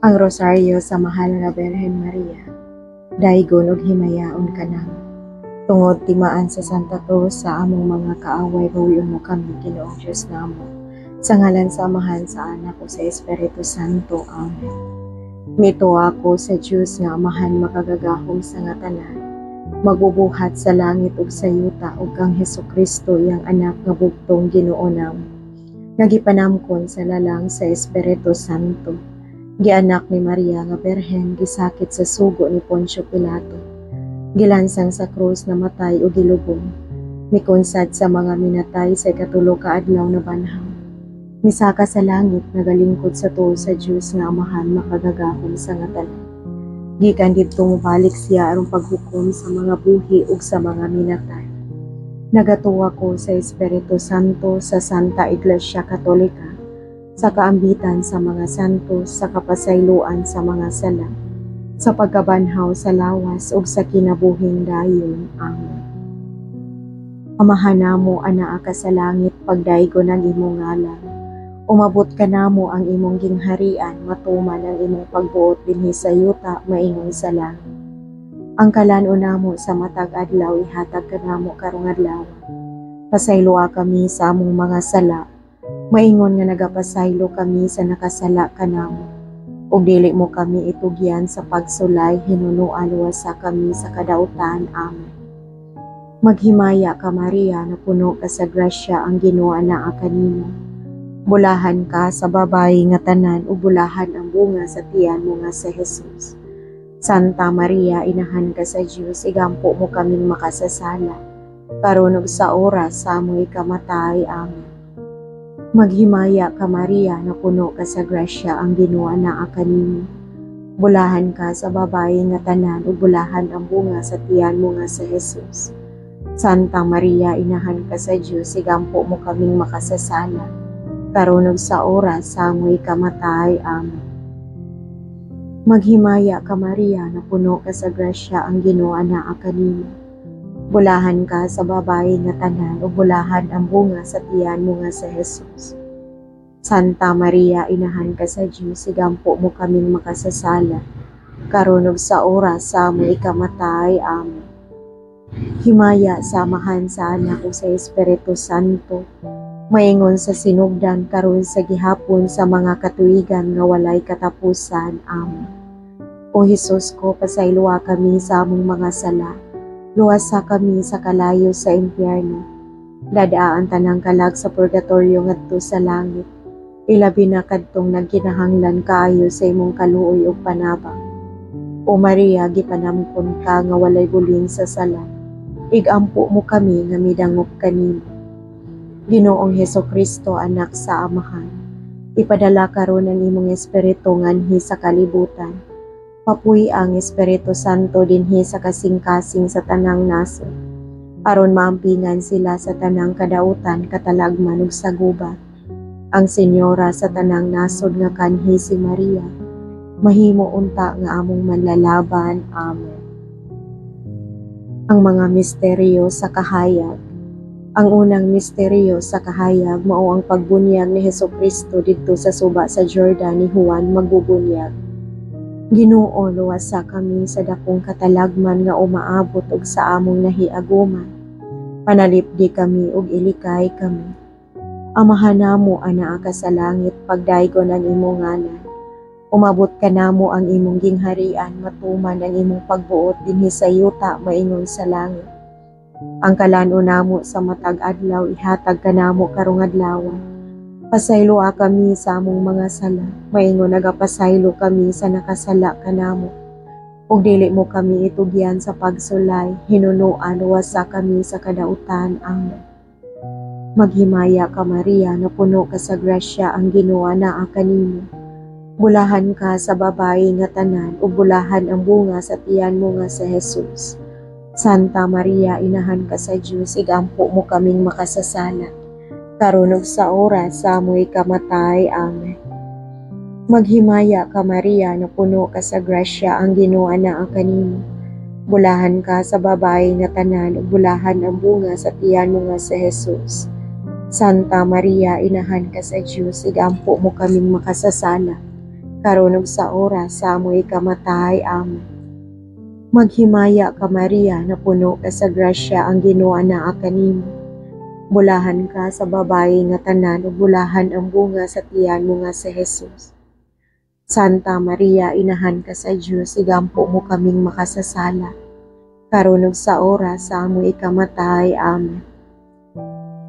Ang rosaryo sa mahal nga Birhen Maria, daygon og himayaon kanamo. Tungod timaan sa Santa Cruz sa among mga kaaway, ruyon mo kami, Ginoong Diyos namo. Sa ngalan sa Amahan, sa Anak o sa Espiritu Santo. Amen. Mito ako sa Diyos nga Amahan makagagahom sa nga tanan, magbubuhat sa langit ug sa yuta, ug kang Hesukristo iyang anak nga bugtong Ginoo namo. Nagipanamkon sa lalang sa Espiritu Santo. Gianak ni Maria nga Birhen, gisakit sa sugo ni Poncio Pilato. Gilansang sa krus na matay o gilubong. Mikonsad sa mga minatay sa ikatulo ka adlaw na banhaw. Misaka sa langit, nagalingkod sa tuo sa Diyos nga Amahan makagagahom sa nga tanan. Gikan didto mobalik siya aron paghukom sa mga buhi ug sa mga minatay. Nagatuwa ko sa Espiritu Santo, sa Santa Iglesia Katolika, sa kaambitan sa mga santos, sa kapasayloan sa mga sala, sa pagkabanhaw sa lawas ug sa kinabuhing dayon. Amen. Amahan namo anaa ka sa langit, pagdaygon ang imong ngalan. Umabot ka namo ang imong gingharian, matuman ang imong pagbuot dinhi sa yuta, maingon sa langit. Ang kalano namo sa matag adlaw, ihatag ka namo karong adlaw. Pasayloa kami sa among mga sala, maingon nga nagapasaylo kami sa nakasala kanamo. Ug dili mo kami itugyan sa pagsulay, hinunuan luwasa kami sa kadautan. Amen. Maghimaya ka Maria, na puno ka sa grasya, ang Ginoo anaa kanimo. Bulahan ka sa babayi nga tanan, ug bulahan ang bunga sa tiyan mo nga si Jesus. Santa Maria, inahan ka sa Dios, igampo mo kaming makasasala, karon ug sa oras sa among ikamatay. Amen. Maghimaya ka Maria, na puno ka sa grasya, ang Ginoo anaa kanimo. Bulahan ka sa babayi nga tanan, ug bulahan ang bunga sa tiyan mo nga si Jesus. Santa Maria, inahan ka sa Dios, igampo mo kaming makasasala, karon ug sa oras sa among ikamatay. Amen. Maghimaya ka Maria, na puno ka sa grasya, ang Ginoo anaa kanimo. Bulahan ka sa babayi nga tanan, ug bulahan ang bunga sa tiyan mo nga si Jesus. Santa Maria, inahan ka sa Dios, igampo mo kaming makasasala, karon ug sa oras sa among ikamatay. Amen. Himaya sa Amahan, sa Anak ug sa Espiritu Santo, maingon sa sinugdan karon sa gihapon sa mga katuigan nga walay katapusan. Amen. O Hesus ko, pasayloa kami sa among mga sala, luwasa kami sa kalayo sa impyerno. Dadaan tanang kalag sa purgatorio ngadto sa langit. Ilabi na kadtong nagkinahanglan kaayo sa imong kaluoy ug panabang. O Maria, gipanamkon ka nga walay buling sa sala. Igampo mo kami nga midangop kanimo. Ginoong Hesukristo, anak sa Amahan, ipadala karon ang imong espiritu nganhi sa kalibutan. Papuy ang Espiritu Santo dinhi sa kasing-kasing sa tanang nasod, aron maampingan sila sa tanang kadautan, katalagman ug sagubat. Ang Senyora sa tanang nasod nga kanhi si Maria, mahimo unta nga among manlalaban. Amen. Ang mga misteryo sa kahayag. Ang unang misteryo sa kahayag mao ang pagbunyag ni Hesukristo didto sa suba sa Jordan ni Juan magbubunyag. Ginoo, luwasa kami sa dakong katalagman nga umaabot og sa among nahiaguman. Panalipdi kami ug ilikay kami. Amahan namo anaa ka sa langit, pagdaygon ang imong ngalan. Umabot ka namo ang imong gingharian, matuman ang imong pagbuot dinhi sa yuta, maingon sa langit. Ang kalano namo sa matag adlaw, ihatag ka namo karong adlaw. Pasayloa kami sa among mga sala, maingon nagapasaylo kami sa nakasala kanamo. Ug dili mo kami itugyan sa pagsulay, hinunuan luwasa kami sa kadautan. Amen. Maghimaya ka Maria, na puno ka sa grasya, ang Ginoo anaa kanimo. Bulahan ka sa babayi nga tanan, ug bulahan ang bunga sa tiyan mo nga si Jesus. Santa Maria, inahan ka sa Dios, igampo mo kaming makasasala, karon ug sa oras sa among ikamatay. Amen. Maghimaya ka Maria, na puno ka sa grasya, ang Ginoo anaa kanimo. Bulahan ka sa babayi nga tanan, ug bulahan ang bunga sa tiyan mo nga si Jesus. Santa Maria, inahan ka sa Dios, igampo mo kaming makasasala, karon ug sa oras sa amoy kamatay. Amen. Maghimaya ka Maria, napuno ka sa grasya, ang Ginoo anaa kanimo. Bulahan ka sa babayi nga tanan, ug bulahan ang bunga sa tiyan mo nga si Jesus. Santa Maria, inahan ka sa Dios, igampo mo kaming makasasala, karon ug sa oras sa amoy kamatay. Amen.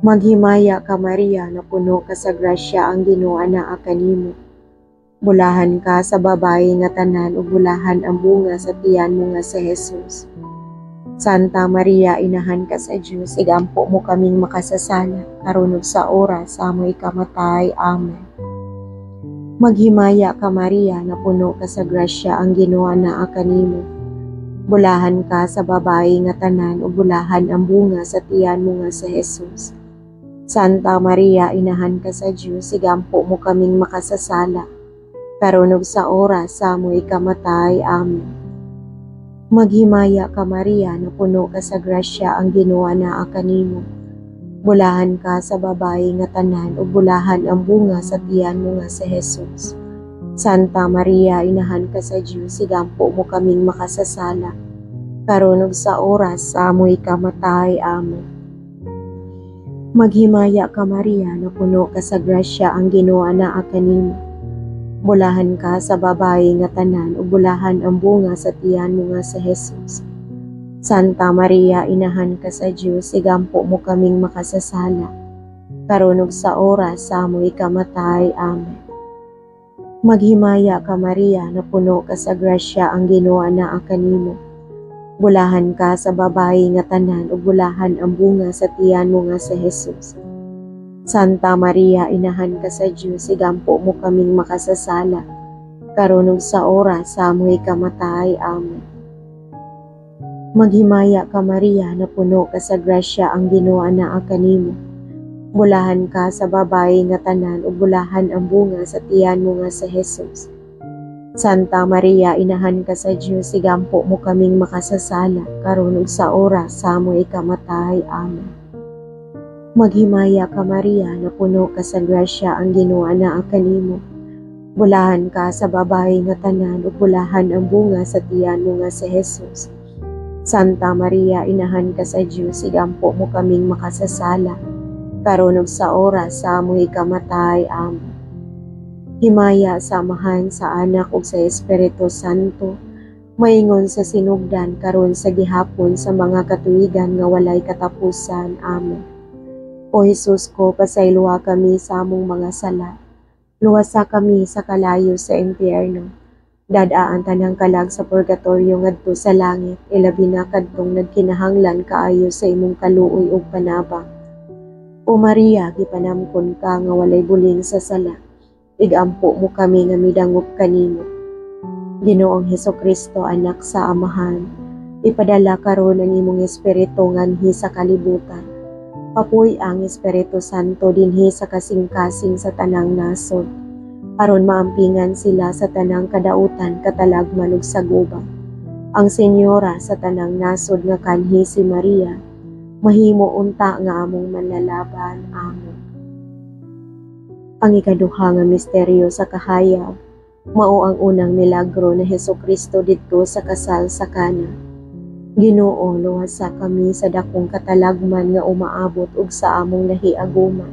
Maghimaya ka Maria, napuno ka sa grasya, ang Ginoo anaa kanimo. Bulahan ka sa babayi nga tanan, ug bulahan ang bunga sa tiyan mo nga si Jesus. Santa Maria, inahan ka sa Dios, igampo mo kaming makasasala, karon ug sa oras sa amoy kamatay. Amen. Maghimaya ka Maria, napuno ka sa grasya, ang Ginoo anaa kanimo. Bulahan ka sa babayi nga tanan, ug bulahan ang bunga sa tiyan mo nga si Jesus. Santa Maria, inahan ka sa Dios, igampo mo kaming makasasala, karon ug sa oras sa amoy kamatay. Amen. Maghimaya ka Maria, napuno ka sa grasya, ang Ginoo anaa kanimo. Bulahan ka sa babayi nga tanan, ug bulahan ang bunga sa tiyan mo nga si Jesus. Santa Maria, inahan ka sa Dios, igampo mo kaming makasasala, karon ug sa oras sa amoy kamatay. Amen. Maghimaya ka Maria, napuno ka sa grasya, ang Ginoo anaa kanimo. Bulahan ka sa babayi nga tanan, ug bulahan ang bunga sa tiyan mo nga si Jesus. Santa Maria, inahan ka sa Dios, igampo mo kaming makasasala, karon ug sa oras sa amoy kamatay. Amen. Maghimaya ka Maria, napuno ka sa grasya, ang Ginoo anaa kanimo. Bulahan ka sa babayi nga tanan, ug bulahan ang bunga sa tiyan mo nga si Jesus. Santa Maria, inahan ka sa Dios, igampo mo kaming makasasala, karon ug sa oras sa amoy kamatay. Amen. Maghimaya ka Maria, napuno ka sa grasya, ang Ginoo anaa kanimo. Bulahan ka sa babayi nga tanan, ug bulahan ang bunga sa tiyan mo nga si Jesus. Santa Maria, inahan ka sa Dios, igampo mo kaming makasasala, karon ug sa oras sa amoy kamatay. Amen. Maghimaya ka Maria, napuno ka sa grasya, ang Ginoo anaa kanimo. Bulahan ka sa babayi nga tanan, ug bulahan ang bunga sa tiyan mo nga si Jesus. Santa Maria, inahan ka sa Dios, igampo mo kaming makasasala, karon ug sa oras sa amoy kamatay. Amen. Himaya samahan sa Anak ug sa Espiritu Santo, maingon sa sinugdan karon sa gihapon sa mga katuigan nga walay katapusan. Amen. O Jesus ko, pasayloa kami sa among mga sala, luwasa kami sa kalayo sa impyerno, dadaan tanang kalag sa purgatorio ngadto sa langit, ilabi na kadtong nagkinahanglan kaayo sa imong kaluoy ug panabang. O Maria, gipanamkon ka nga walay buling sa sala, igampo mo kami nga midangop kanimo. Ginoong Hesukristo, anak sa Amahan, ipadala karon ang imong espiritu nganhi sa kalibutan. Papuy ang Espiritu Santo dinhi sa kasing-kasing sa tanang nasod, aron maampingan sila sa tanang kadautan, katalagman ug saguban. Ang Senyora sa tanang nasod nga kanhi si Maria, mahimo unta nga among manlalaban. Amen. Ang ikaduha nga misteryo sa kahayag, mao ang unang milagro na Hesukristo didto sa kasal sa Cana. Ginoo, luwasa kami sa dakong katalagman nga umaabot ug sa among nahiaguman.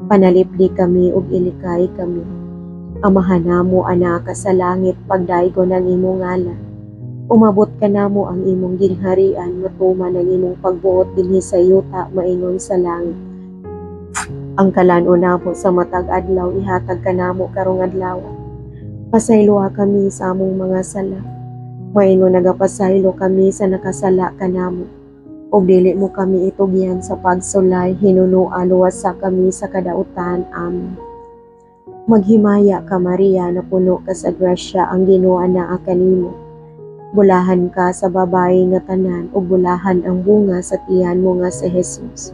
Panalipdi kami ug ilikay kami. Amahan namo anaka sa langit, pagdaygon ang imong ngalan. Umabot ka namo ang imong gingharian, matuman ang imong pagbuot dinhi sa yuta, maingon sa langit. Ang kalan-o namo sa matag adlaw, ihatag ka namo karong adlaw. Pasayloa kami sa among mga sala, maingon nagapasaylo kami sa nakasala kanamo, ug dili mo kami itugyan sa pagsulay, hinunua luwasa kami sa kadautan. Amen. Maghimaya ka Maria, napuno ka sa grasya, ang Ginoo anaa kanimo. Bulahan ka sa babayi nga tanan, ug bulahan ang bunga sa tiyan mo nga si Jesus.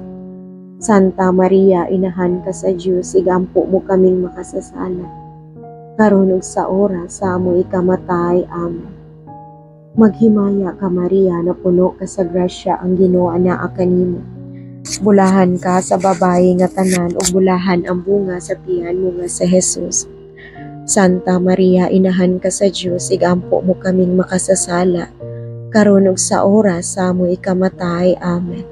Santa Maria, inahan ka sa Dios, igampo mo kaming makasasala, karon ug sa oras sa amoy kamatay. Amen. Maghimaya ka Maria, napuno ka sa grasya, ang Ginoo anaa kanimo. Bulahan ka sa babayi nga tanan, ug bulahan ang bunga sa tiyan mo nga si Jesus. Santa Maria, inahan ka sa Diyos, igampo mo kaming makasasala, karon ug sa oras sa amo ikamatay. Amen.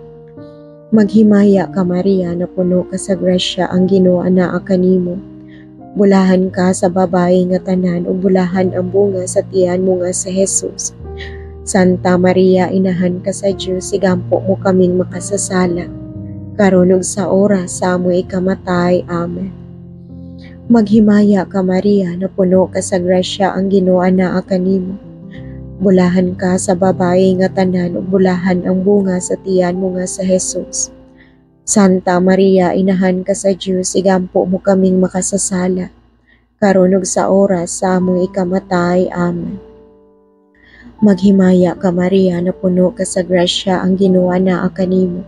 Maghimaya ka Maria, napuno ka sa grasya, ang Ginoo anaa kanimo. Bulahan ka sa babae nga tanan, ug bulahan ang bunga sa tiyan mo nga si Jesus. Santa Maria, inahan ka sa Diyos, igampo mo kaming makasasala, karon ug sa oras sa amo ikamatay. Amen. Maghimaya ka Maria, napuno ka sa grasya, ang Ginoo anaa kanimo. Bulahan ka sa babae nga tanan, ug bulahan ang bunga sa tiyan mo nga si Jesus. Santa Maria, inahan ka sa Diyos, igampo mo kaming makasasala, karon ug sa oras sa among ikamatay. Amen. Maghimaya ka Maria, napuno ka sa grasya, ang Ginoo anaa kanimo.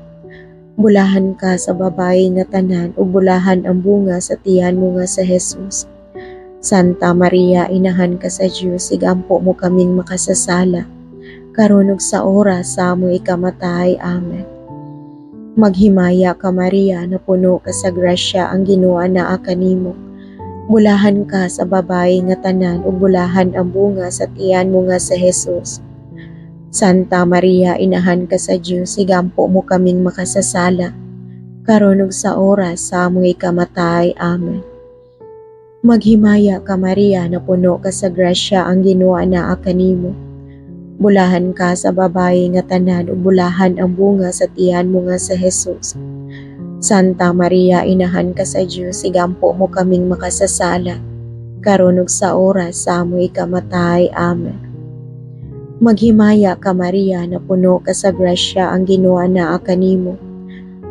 Bulahan ka sa babae nga tanan, ug bulahan ang bunga sa tiyan mo nga si Jesus. Santa Maria, inahan ka sa Diyos, igampo mo kaming makasasala, karon ug sa oras sa among ikamatay. Amen. Maghimaya ka Maria, napuno ka sa grasya, ang Ginoo anaa kanimo. Bulahan ka sa babae nga tanan, ug bulahan ang bunga sa tiyan mo nga si Jesus. Santa Maria, inahan ka sa Diyos, igampo mo kaming makasasala, karon ug sa oras sa among ikamatay. Amen. Maghimaya ka Maria, napuno ka sa grasya, ang Ginoo anaa kanimo. Bulahan ka sa babae nga tanan, ug bulahan ang bunga sa tiyan mo nga si Jesus. Santa Maria, inahan ka sa Diyos, igampo mo kaming makasasala, karon ug sa oras sa among ikamatay. Amen. Maghimaya ka Maria, napuno ka sa grasya, ang Ginoo anaa kanimo.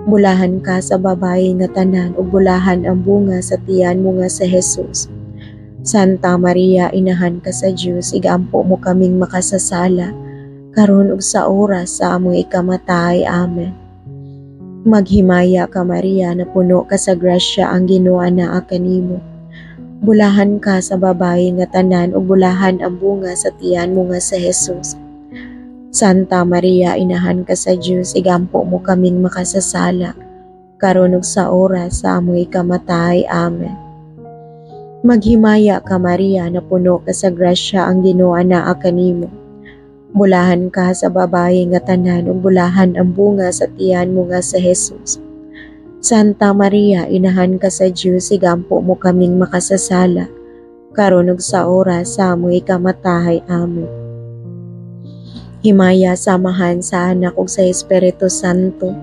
Bulahan ka sa babae nga tanan, ug bulahan ang bunga sa tiyan mo nga si Jesus. Santa Maria, inahan ka sa Diyos, igampo mo kaming makasasala, karon ug sa oras sa among ikamatay. Amen. Maghimaya ka Maria, napuno ka sa grasya, ang Ginoo anaa kanimo. Bulahan ka sa babae nga tanan, ug bulahan ang bunga sa tiyan mo nga si Jesus. Santa Maria, inahan ka sa Diyos, igampo mo kaming makasasala, karon ug sa oras sa among ikamatay. Amen. Maghimaya ka Maria, napuno ka sa grasya, ang Ginoo anaa kanimo. Bulahan ka sa babae nga tanan, ug bulahan ang bunga sa tiyan mo nga si Jesus. Santa Maria, inahan ka sa Diyos, igampo mo kaming makasasala, karon ug sa oras sa among ikamatay. Amen. Himaya samahan sa Anak ug sa Espiritu Santo,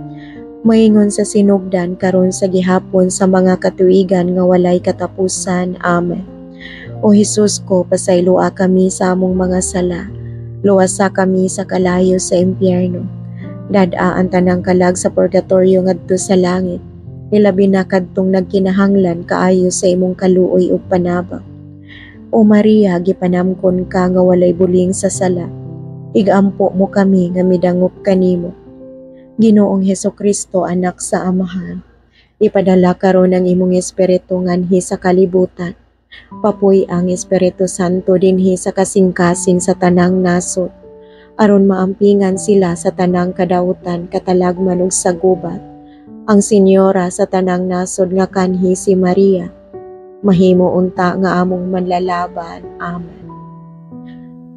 maingon sa sinugdan karon sa gihapon sa mga katuigan nga walay katapusan. Amen. O Hesus ko, pasayloa kami sa among mga sala, luwasa kami sa kalayo sa impyerno, dad-a ang tanang kalag sa purgatorio ngadto sa langit, ilabi na kadtong nagkinahanglan kaayo sa imong kaluoy ug panabang. O Maria, gipanamkon ka nga walay buling sa sala, igampo mo kami nga midangop kanimo. Ginoong Hesukristo, anak sa Amahan, ipadala karon ang imong espiritu nganhi sa kalibutan. Papuy ang Espiritu Santo dinhi sa kasing-kasing sa tanang nasod, aron maampingan sila sa tanang kadautan, katalagman ug sa gubat. Ang Senyora sa tanang nasod nga kanhi si Maria, mahimo unta nga among manlalaban. Amen.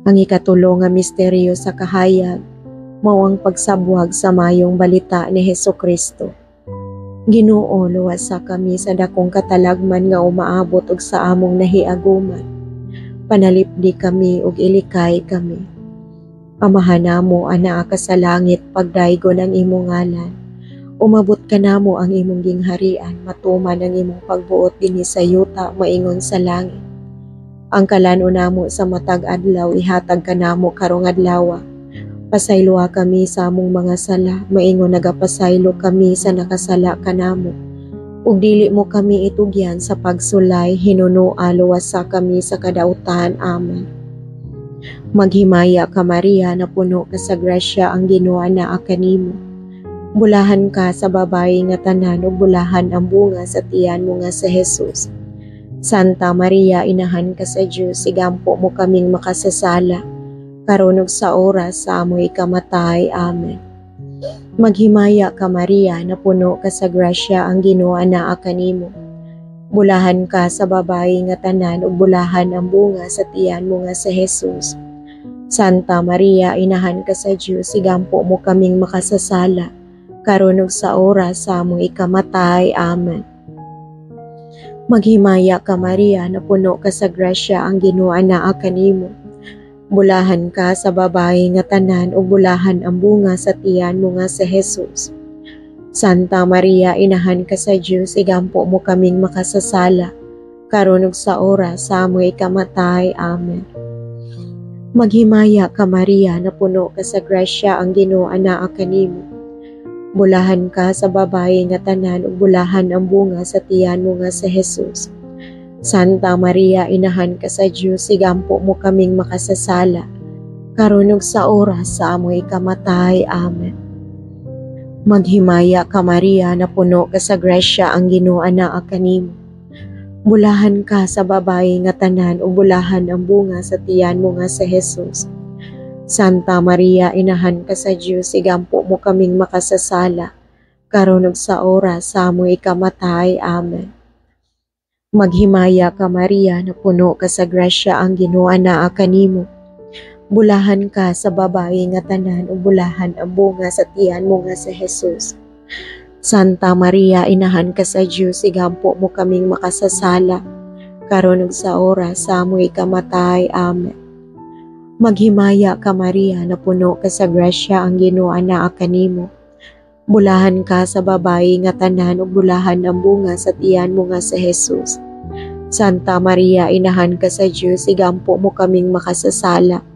Ang ikatulo nga misteryo sa kahayag, mao ang pagsabwag sa mayong balita ni Hesukristo. Ginoo, luwasa kami sa dakong katalagman nga umaabot ug sa among nahiaguman. Panalipdi kami ug ilikay kami. Amahan namo anaa ka sa langit, pagdaygon ang imong ngalan. Umabot ka namo ang imong gingharian, matuman ang imong pagbuot dinhi sa yuta, maingon sa langit. Ang kalano namo sa matag adlaw, ihatag ka namo karong adlaw. Pasayloa kami sa among mga sala, maingon nagapasaylo kami sa nakasala kanamo. Ug dili mo kami itugyan sa pagsulay, hinunua luwasa kami sa kadautan. Amen. Maghimaya ka Maria, napuno ka sa grasya, ang Ginoo anaa kanimo. Bulahan ka sa babae nga tanan, ug bulahan ang bunga sa tiyan mo nga si Jesus. Santa Maria, inahan ka sa Diyos, igampo mo kaming makasasala, karon ug sa oras sa among ikamatay. Amen. Maghimaya ka Maria, napuno ka sa grasya, ang Ginoo anaa kanimo. Bulahan ka sa babayi nga tanan ug bulahan ang bunga sa tiyan mo nga si Jesus. Santa Maria, inahan ka sa Dios, sigampo mo kaming makasasala, karon ug sa oras sa among ikamatay. Amen. Maghimaya ka Maria, napuno ka sa grasya, ang Ginoo anaa kanimo. Bulahan ka sa babayi nga tanan ug bulahan ang bunga sa tiyan mo nga si Jesus. Santa Maria, inahan ka sa Dios, igampo mo kaming makasasala, karon ug sa oras sa among ikamatay. Amen. Maghimaya ka Maria, napuno ka sa grasya, ang Ginoo anaa kanimo. Bulahan ka sa babayi nga tanan ug bulahan ang bunga sa tiyan mo nga si Jesus. Santa Maria, inahan ka sa Dios, igampo mo kaming makasasala, karon ug sa oras sa among ikamatay. Amen. Maghimaya ka Maria, napuno ka sa grasya, ang Ginoo anaa kanimo. Bulahan ka sa babayi nga tanan ug bulahan ang bunga sa tiyan mo nga si Jesus. Santa Maria, inahan ka sa Dios, igampo mo kaming makasasala, karon ug sa oras sa among ikamatay. Amen. Maghimaya ka Maria, napuno ka sa grasya, ang Ginoo anaa kanimo. Bulahan ka sa babayi nga tanan ug bulahan ang bunga sa tiyan mo nga si Jesus. Santa Maria, inahan ka sa Dios, igampo mo kaming makasasala, karon ug sa oras sa among ikamatay. Amen. Maghimaya ka Maria, napuno ka sa grasya, ang Ginoo anaa kanimo. Bulahan ka sa babayi nga tanan ug bulahan ang bunga sa tiyan mo nga si Jesus. Santa Maria, inahan ka sa Dios, igampo mo kaming makasasala,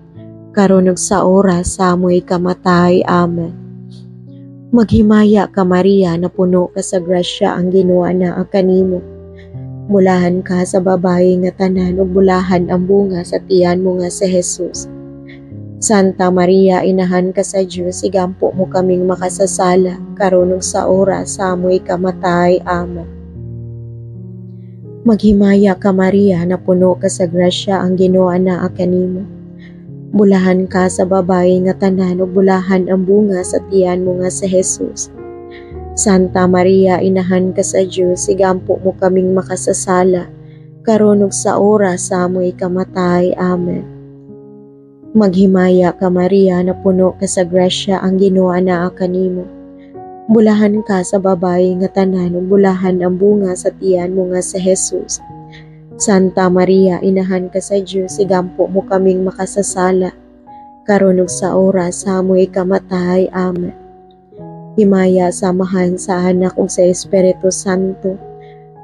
karon ug sa oras sa among ikamatay. Amen. Maghimaya ka Maria, napuno ka sa grasya, ang Ginoo anaa kanimo. Bulahan ka sa babayi nga tanan ug bulahan ang bunga sa tiyan mo nga si Jesus. Santa Maria, inahan ka sa Dios, igampo mo kaming makasasala, karon ug sa oras sa among ikamatay. Amen. Maghimaya ka Maria, napuno ka sa grasya, ang Ginoo anaa kanimo. Bulahan ka sa babayi nga tanan ug bulahan ang bunga sa tiyan mo nga si Jesus. Santa Maria, inahan ka sa Dios, igampo mo kaming makasasala, karon ug sa oras sa among ikamatay. Amen. Maghimaya ka Maria, napuno ka sa grasya, ang Ginoo anaa kanimo. Bulahan ka sa babayi nga tanan ug bulahan ang bunga sa tiyan mo nga si Jesus. Santa Maria, inahan ka sa Dios, igampo mo kaming makasasala, karon ug sa oras sa among ikamatay. Amen. Himaya samahan sa Anak ug sa Espiritu Santo,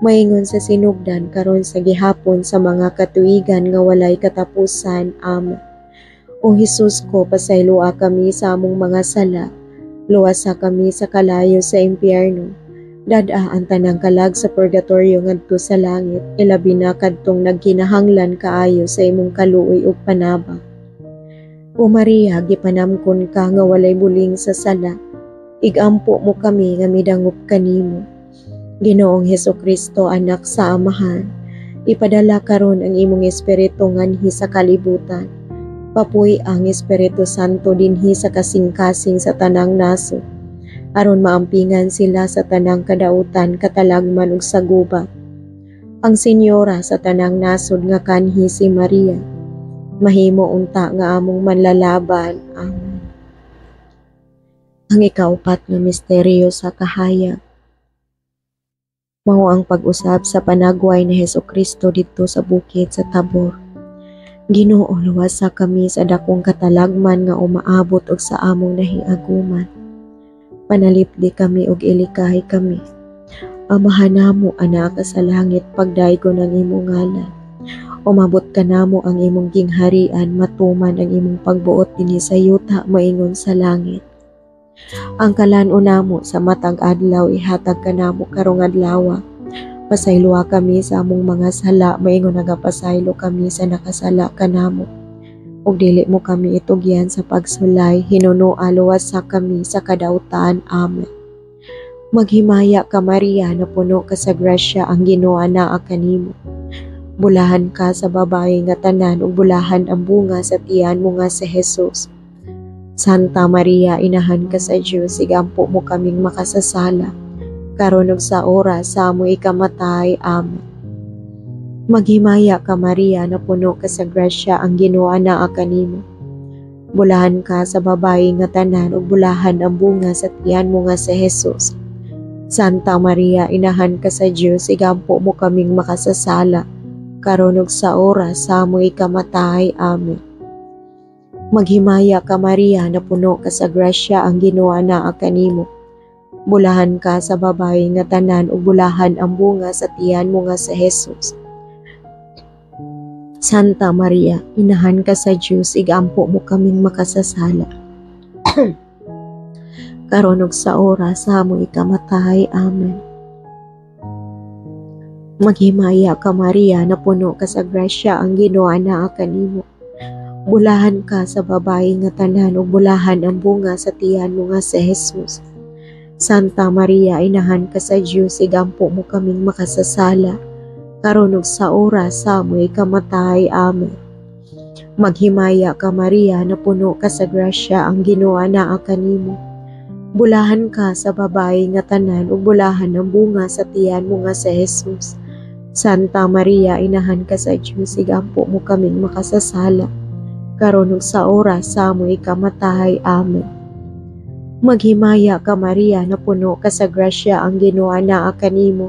maingon sa sinugdan karon sa gihapon sa mga katuigan nga walay katapusan. Amen. O Hesus ko, pasaylua kami sa among mga sala, luwasa kami sa kalayo sa impyerno, dad-a ang tanang kalag sa purgatorio ngadto sa langit, ilabi na kadtong nagkinahanglan kaayo sa imong kaluoy ug panabang. O Maria, gipanamkon ka nga walay buling sa sala, igampo mo kami nga midangup kanimo. Ginoong Hesukristo, anak sa Amahan, ipadala karon ang imong espiritu nganhi sa kalibutan. Papuy ang Espiritu Santo dinhi sa kasing-kasing sa tanang naso, aron maampingan sila sa tanang kadautan, katalagman ug sa gubat. Ang Senyora sa tanang nasod nga kanhi si Maria, mahimo unta nga among manlalaban. Amen. Ang ikaupat nga misteryo sa kahayag, mao ang pag-usab sa panagway ni Hesukristo didto sa bukid sa Tabor. Ginoo, luwasa kami sa dakong katalagman nga umaabot og sa among nahiaguman. Panalipdi kami ug ilikahi kami. Amahan namo ana ka sa langit, pagdaygon ang imong ngalan. Umabot ka namo ang imong gingharian, matuman ang imong pagbuot dinhi sa yuta maingon sa langit. Ang kalan-on namo sa matag adlaw ihatag ka namo karong adlaw. Pasaylua kami sa among mga sala, maingon nagapasaylo kami sa nakasala kanamo. Ug dili mo kami itugyan sa pagsulay, hinunoa luwasa kami sa kadautan. Amen. Maghimaya ka Maria, napuno ka sa grasya, ang Ginoo anaa kanimo. Bulahan ka sa babayi nga tanan ug bulahan ang bunga sa tiyan mo nga si Jesus. Santa Maria, inahan ka sa Dios, igampo mo kaming makasasala, karon ug sa oras sa among ikamatay. Amen. Maghimaya ka Maria, na puno ka sa grasya, ang Ginoo anaa kanimo. Bulahan ka sa babayi nga tanan, ug bulahan ang bunga sa tiyan mo nga si Jesus. Santa Maria, inahan ka sa Dios, igampo mo kaming makasasala, karon ug sa oras sa amoy ikamatay. Amen. Maghimaya ka Maria, na puno ka sa grasya, ang Ginoo anaa kanimo. Bulahan ka sa babayi nga tanan, ug bulahan ang bunga sa tiyan mo nga si Jesus. Santa Maria, inahan ka sa Dios, igampo mo kaming makasasala, karon ug sa oras sa amoy ikamatay. Amen. Maghimaya ka Maria, na puno ka sa grasya, ang Ginoo anaa kanimo. Bulahan ka sa babayi nga tanan, ug bulahan ang bunga sa tiyan mo nga si Jesus. Santa Maria, inahan ka sa Dios, igampo mo kaming makasasala, karon ug sa oras sa amoy ikamatay. Amen. Maghimaya ka Maria, na puno ka sa grasya, ang Ginoo anaa kanimo. Bulahan ka sa babayi nga tanan, ug bulahan ang bunga sa tiyan mo nga si Jesus. Santa Maria, inahan ka sa Dios, igampo mo kaming makasasala, karon ug sa oras sa amoy ikamatay. Amen. Maghimaya ka Maria, na puno ka sa grasya, ang Ginoo anaa kanimo.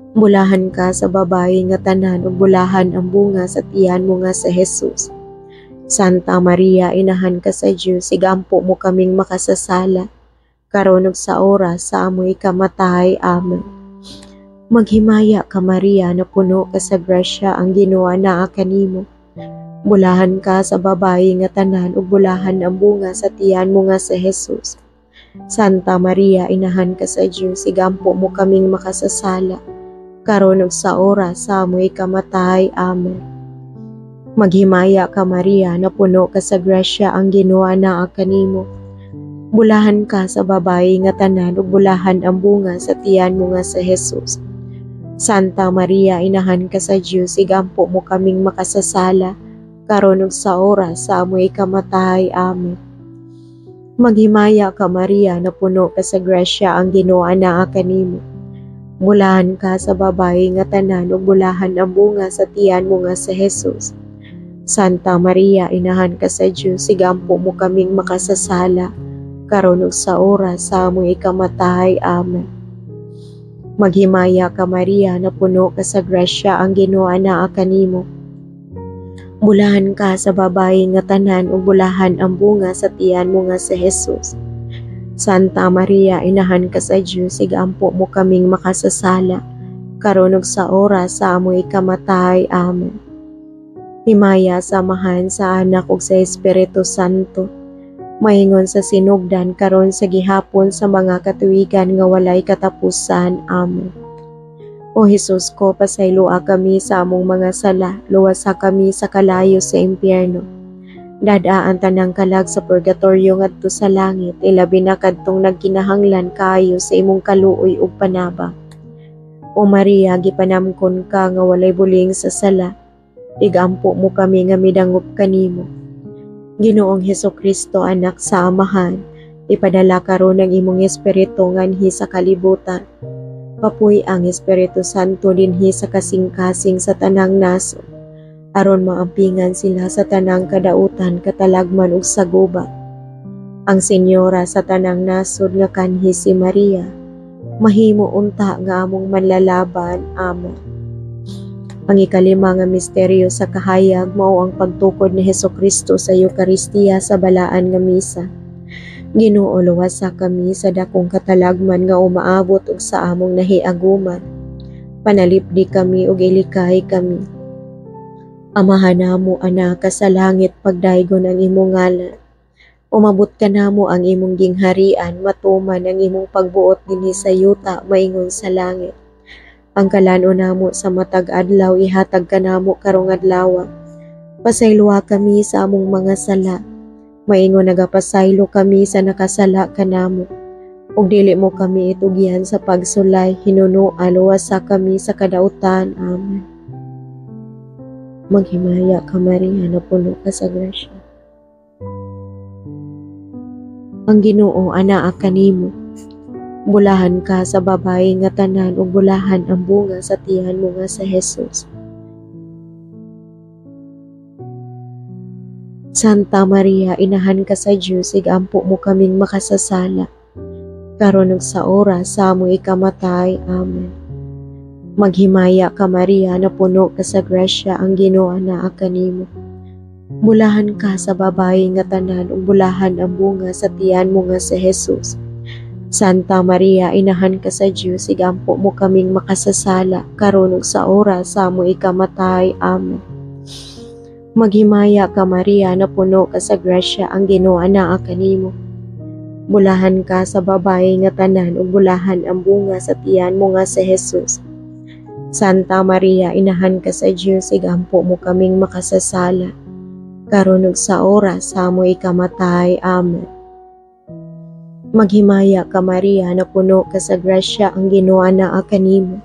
Bulahan ka sa babayi nga tanan, ug bulahan ang bunga sa tiyan mo nga si Jesus. Santa Maria, inahan ka sa Dios, igampo mo kaming makasasala, karon ug sa oras sa amoy ikamatay. Amen. Maghimaya ka Maria, na puno ka sa grasya, ang Ginoo anaa kanimo. Bulahan ka sa babayi nga tanan, ug bulahan ang bunga sa tiyan mo nga si Jesus. Santa Maria, inahan ka sa Dios, igampo mo kaming makasasala, karon ug sa oras sa amoy ikamatay. Amen. Maghimaya ka Maria, na puno ka sa grasya, ang Ginoo anaa kanimo. Bulahan ka sa babayi nga tanan, ug bulahan ang bunga sa tiyan mo nga si Jesus. Santa Maria, inahan ka sa Dios, igampo mo kaming makasasala, karon ug sa oras sa amoy ikamatay. Amen. Maghimaya ka Maria, na puno ka sa grasya, ang Ginoo anaa kanimo. Bulahan ka sa babayi nga tanan, ug bulahan ang bunga sa tiyan mo nga si Jesus. Santa Maria, inahan ka sa Dios, igampo mo kaming makasasala, karon ug sa oras sa amoy ikamatay. Amen. Maghimaya ka Maria, na puno ka sa grasya, ang Ginoo anaa kanimo. Bulahan ka sa babayi nga tanan, ug bulahan ang bunga sa tiyan mo nga si Jesus. Santa Maria, inahan ka sa Dios, igampo mo kaming makasasala, karon ug sa oras sa amoy ikamatay. Amen. Himaya samahan sa Anak ug sa Espiritu Santo, maingon sa sinugdan karon sa gihapon sa mga katuigan nga walay katapusan. Amen. O Jesus ko, pasayloa kami sa among mga sala, luwasa kami sa kalayo sa impyerno. Dadaan tanang kalag sa purgatorio ngadto sa langit, ilabi na kadtong nagkinahanglan kaayo sa imong kaluoy ug panabang. O Maria, gipanamkon ka nga walay buling sa sala, igampo mo kami nga midangop kanimo. Ginoong Hesukristo, anak sa Amahan, ipadala karon ang imong espiritu nganhi sa kalibutan. Papuy ang Espiritu Santo dinhi sa kasing-kasing sa tanang naso, aron maampingan sila sa tanang kadautan, katalagman ug sa gubat. Ang Senyora sa tanang nasod nga kanhi si Maria, mahimo unta nga among manlalaban. Amen. Ang ikalima nga misteryo sa kahayag mao ang pagtukod ni Hesukristo sa Eucharistia sa balaan nga misa. Ginoo, luwasa kami sa dakong katalagman nga umaabot og sa among nahiaguman. Panalipdi kami ug ilikay kami. Amahan namo anak ka sa langit, pagdaygon ang imong ngalan. Umabot ka namo ang imong gingharian, matuman ang imong pagbuot dinhi sa yuta maingon sa langit. Ang kalano namo sa matag adlaw ihatag ka namo karong adlaw. Pasayloa kami sa among mga sala, maingon nagapasaylo kami sa nakasala kanamo. Ug dili mo kami itugyan sa pagsulay, hinunoa luwasa kami sa kadautan. Amen. Maghimaya ka Maria, na puno ka sa grasya. Ang Ginoo anaa kanimo. Bulahan ka sa babae nga tanan ug bulahan ang bunga sa tiyan mo nga sa Jesus. Santa Maria, inahan ka sa Dios, igampo mo kaming makasasala, karon ug sa oras sa amoy ikamatay. Amen. Maghimaya ka Maria, napuno ka sa grasya, ang Ginoo anaa kanimo. Bulahan ka sa babae nga tanan ug bulahan ang bunga sa tiyan mo nga sa Jesus. Santa Maria, inahan ka sa Dios, igampo mo kaming makasasala, karon ug sa oras sa amoy ikamatay. Amen. Maghimaya ka Maria, napuno ka sa grasya, ang Ginoo anaa kanimo. Bulahan ka sa babae nga tanan ug bulahan ang bunga sa tiyan mo nga sa Jesus. Santa Maria, inahan ka sa Dios, igampo mo kaming makasasala, karon ug sa oras sa amoy ikamatay. Amen. Maghimaya ka Maria, napuno ka sa grasya, ang Ginoo anaa kanimo.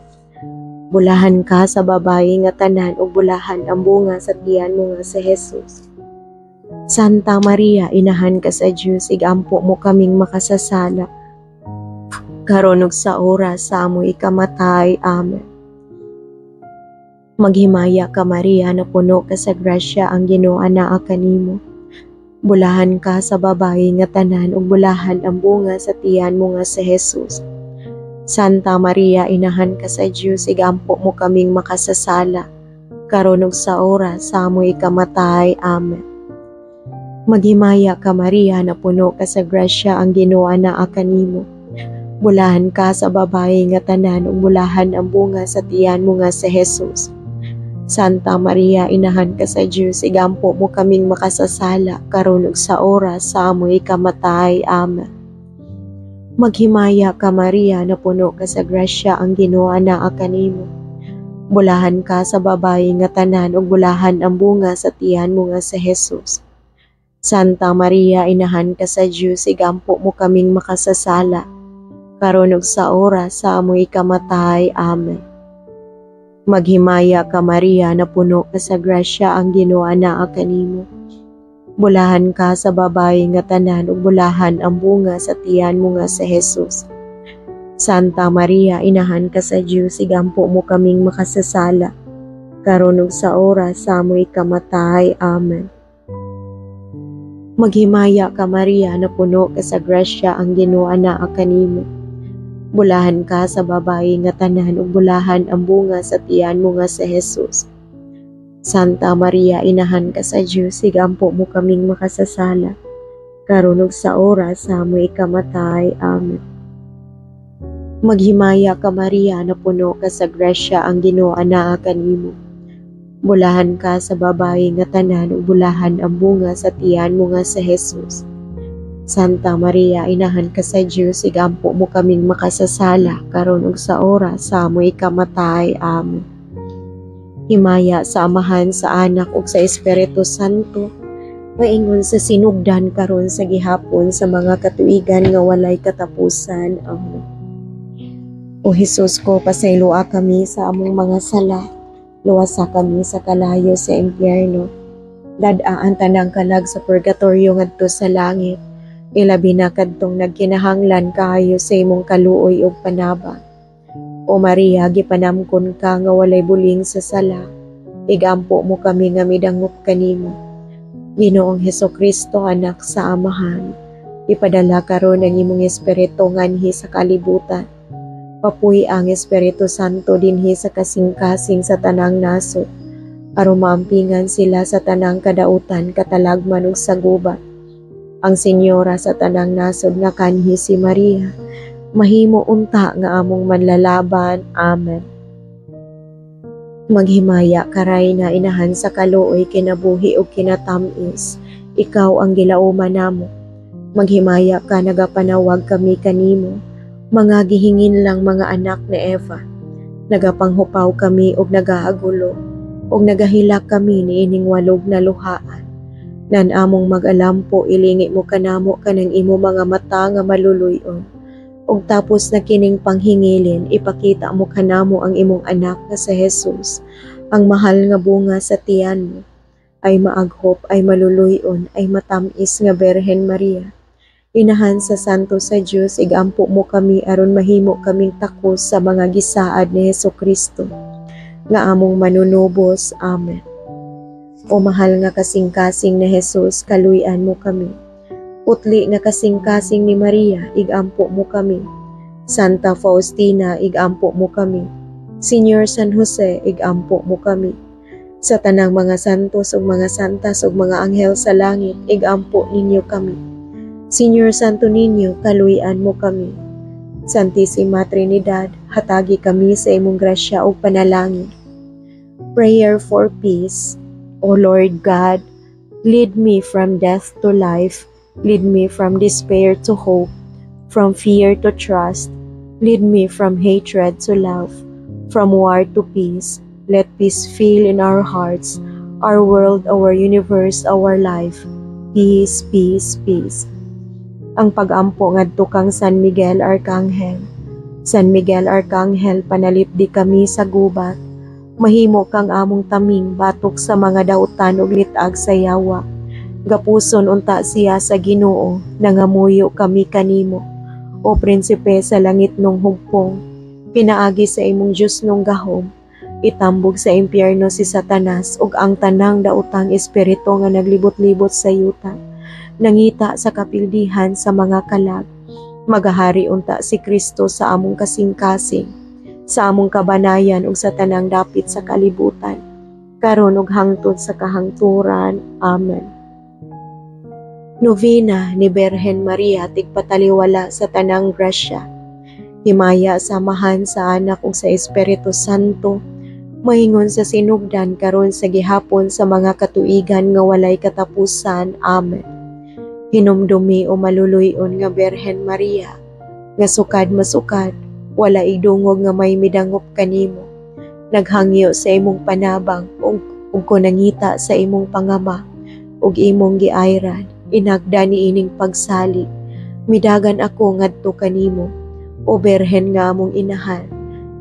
Bulahan ka sa babae nga tanan ug bulahan ang bunga sa tiyan mo nga sa Jesus. Santa Maria, inahan ka sa Dios, igampo mo kaming makasasala, karon ug sa oras sa amoy ikamatay. Amen. Maghimaya ka Maria, napuno ka sa grasya, ang Ginoo anaa kanimo. Bulahan ka sa babae nga tanan ug bulahan ang bunga sa tiyan mo nga sa Jesus. Santa Maria, inahan ka sa Dios, igampo mo kaming makasasala, karon ug sa oras sa amoy ikamatay. Amen. Maghimaya ka Maria, napuno ka sa grasya, ang Ginoo anaa kanimo. Bulahan ka sa babae nga tanan ug bulahan ang bunga sa tiyan mo nga sa Jesus. Santa Maria, inahan ka sa Dios, igampo mo kaming makasasala, karon ug sa oras sa amoy ikamatay. Amen. Maghimaya ka Maria, napuno ka sa grasya, ang Ginoo anaa kanimo. Bulahan ka sa babae nga tanan ug bulahan ang bunga sa tiyan mo nga sa Jesus. Santa Maria, inahan ka sa Dios, igampo mo kaming makasasala, karon ug sa oras sa amoy ikamatay. Amen. Maghimaya ka Maria, napuno ka sa grasya, ang Ginoo anaa kanimo. Bulahan ka sa babae nga tanan ug bulahan ang bunga sa tiyan mo nga sa Jesus. Santa Maria, inahan ka sa Dios, igampo mo kaming makasasala, karon ug sa oras sa amoy ikamatay. Amen. Maghimaya ka Maria, napuno ka sa grasya, ang Ginoo anaa kanimo. Bulahan ka sa babae nga tanan ug bulahan ang bunga sa tiyan mo nga sa Jesus. Santa Maria, inahan ka sa Dios, igampo mo kaming makasasala, karon ug sa oras sa amoy ikamatay. Amen. Maghimaya ka Maria, napuno ka sa grasya, ang Ginoo anaa kanimo. Bulahan ka sa babae nga tanan ug bulahan ang bunga sa tiyan mo nga sa Jesus. Santa Maria, inahan ka sa Dios, igampo mo kaming makasasala, karon ug sa oras sa amoy ikamatay. Amen. Himaya sa Amahan, sa Anak ug sa Espiritu Santo, maingon sa sinugdan karon sa gihapon sa mga katuigan nga walay katapusan. Amen. O Hesus ko, pasayloa kami sa among mga sala, luwasa kami sa kalayo sa impyerno, dad-aan tanang kalag sa purgatorio ngadto sa langit, ilabi na kadtong nagkinahanglan kaayo sa imong kaluoy ug panabang. O Maria, gipanamkon ka nga walay buling sa sala, igampo mo kami nga midangop kanimo. Ginoong Hesukristo, anak sa Amahan, ipadala karon ang imong espiritu nganhi sa kalibutan. Papuy ang Espiritu Santo dinhi sa kasing-kasing sa tanang nasod, aron maampingan sila sa tanang kadautan, katalagman ug sagubat. Ang Senyora sa tanang nasod nga kanhi si Maria, mahimo unta nga among manlalaban. Amen. Maghimaya karay na inahan sa kaluoy, kinabuhi ug kinatamis, ikaw ang gilauman namo. Maghimaya ka, nagapanawag kami kanimo, mga gihingin lang mga anak ni Eva. Nagapanghupaw kami ug nagaagulo, ug nagahilak kami niining walog na luhaan. Nan among mag-alampo, ilingi mo kanamo kanang imo mga mata nga maluluyon. Ug tapos na kining panghingilin, ipakita mo kanamo ang imong anak nga sa Jesus, ang mahal nga bunga sa tiyan mo, ay maaghop, ay maluluyon, ay matamis nga Berhen Maria. Inahan sa santo sa Dios, igampo mo kami aron mahimo kaming takos sa mga gisaad ni Hesukristo nga among manunubos. Amen. O mahal nga kasing-kasing ni Jesus, kaluy-an mo kami. Putli nga kasing-kasing ni Maria, igampo mo kami. Santa Faustina, igampo mo kami. Senior San Jose, igampo mo kami. Sa tanang mga santos ug mga santas ug mga anghel sa langit, igampo ninyo kami. Senior Santo Niño, kaluy-an mo kami. Santissima Trinidad, hatagi kami sa imong grasya ug panalangin. Prayer for peace. O Lord God, lead me from death to life, lead me from despair to hope, from fear to trust, lead me from hatred to love, from war to peace. Let peace fill in our hearts, our world, our universe, our life. Peace, peace, peace. Ang pag-ampo ngadto kang San Miguel Arcangel. San Miguel Arcangel, panalipdi kami sa gubat. Mahimo kang among taming batok sa mga dautan ug litag sa yawa. Gapuson unta siya sa Ginoo, nangamuyo kami kanimo. O prinsipe sa langit nung hugpong, pinaagi sa imong Dios nung gahom, itambog sa impyerno si Satanas ug ang tanang daotang espiritu nga naglibot-libot sa yuta. Nangita sa kapildihan sa mga kalag. Magahari unta si Kristo sa among kasing-kasing, sa among kabanayan ug sa tanang dapit sa kalibutan, karon ug hangtod sa kahangturan. Amen. Novena ni Birhen Maria, tigpataliwala sa tanang grasya. Himaya samahan sa anak ug sa Espiritu Santo, maingon sa sinugdan karon sa gihapon sa mga katuigan nga walay katapusan. Amen. Hinumdumi o maluluyon nga Birhen Maria, nga sukad masukad, wala idungog nga may midangop kanimo. Naghangyo sa imong panabang ug kunangita sa imong pangama ug imong giayran, inagda niining pagsali. Midagan ako ngadto kanimo, o Birhen nga among inahan.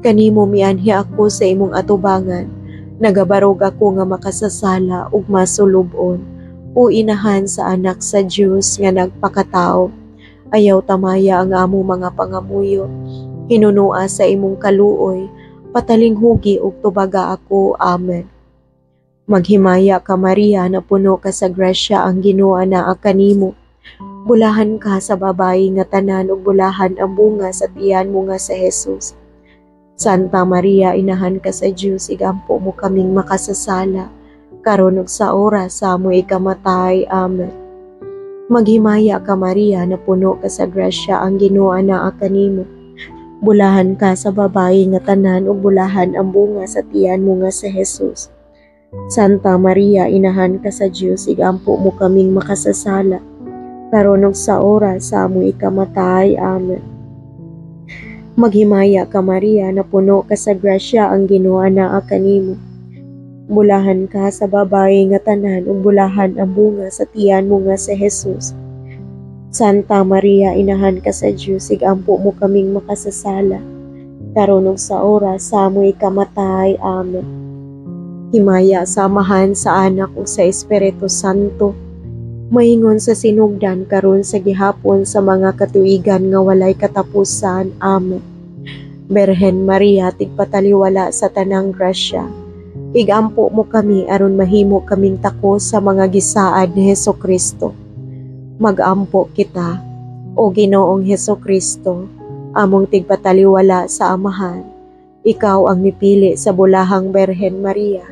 Kanimo mianhi ako sa imong atubangan. Nagabarog ako nga makasasala ug masulubon. O inahan sa anak sa Dios nga nagpakatao, ayaw tamaya ang among mga pangamuyo. Hinunua sa imong kaluoy, patalinghugi ug tubaga ako. Amen. Maghimaya ka Maria, na puno ka sa grasya, ang Ginoo anaa kanimo. Bulahan ka sa babayi nga tanan ug bulahan ang bunga sa tiyan mo nga sa Jesus. Santa Maria, inahan ka sa Dios, igampo mo kaming makasasala, karon ug sa oras sa among ikamatay. Amen. Maghimaya ka Maria, na puno ka sa grasya, ang Ginoo anaa kanimo. Bulahan ka sa babayi nga tanan ug bulahan ang bunga sa tiyan mo nga sa Jesus. Santa Maria, inahan ka sa Dios, igampo mo kaming makasasala, karon ug sa oras sa among ikamatay. Amen. Maghimaya ka Maria, na puno ka sa grasya, ang Ginoo anaa kanimo. Bulahan ka sa babayi nga tanan ug bulahan ang bunga sa tiyan mo nga sa Jesus. Santa Maria, inahan ka sa Dios, igampo mo kaming makasasala, karon ug sa oras sa among ikamatay. Amen. Himaya samahan sa anak ug sa Espiritu Santo, maingon sa sinugdan karon sa gihapon sa mga katuigan nga walay katapusan. Amen. Birhen Maria, tigpataliwala sa tanang grasya, igampo mo kami aron mahimo kaming takos sa mga gisaad ni Hesukristo. Magampo kita, o Ginoong Hesukristo, among tigpataliwala sa amahan. Ikaw ang mipili sa bulahang Birhen Maria,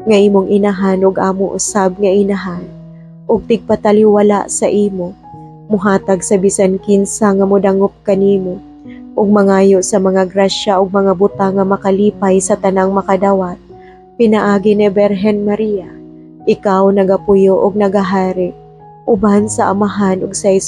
nga imong inahan ug amo usab nga inahan, ug tigpataliwala sa imo, muhatag sa bisan kinsa nga modangop kanimo, ug mangayo sa mga grasya ug mga butang nga makalipay sa tanang makadawat. Pinaagi ni Birhen Maria, ikaw nagapuyo ug nagahari, uban sa amahan ug sa Espiritu